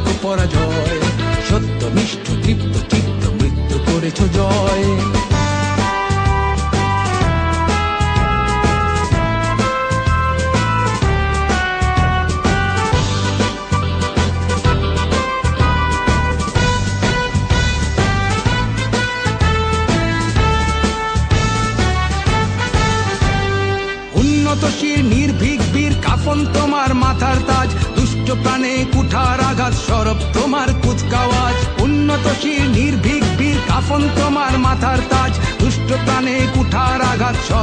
দেখো পরাজয়, সত্যনিষ্ঠ তৃপ্ত চিত্ত মৃত্যু করেছ জয়। উন্নতশীল নির্ভীক বীর কাফন তোমার মাথার তাজ, দুষ্ট প্রাণে কুঠার আঘাত সরব তোমার কুচকাওয়াজ। উন্নতশীল নির্ভীক বীর কাফন তোমার মাথার তাজ, দুষ্ট প্রাণে কুঠার আঘাত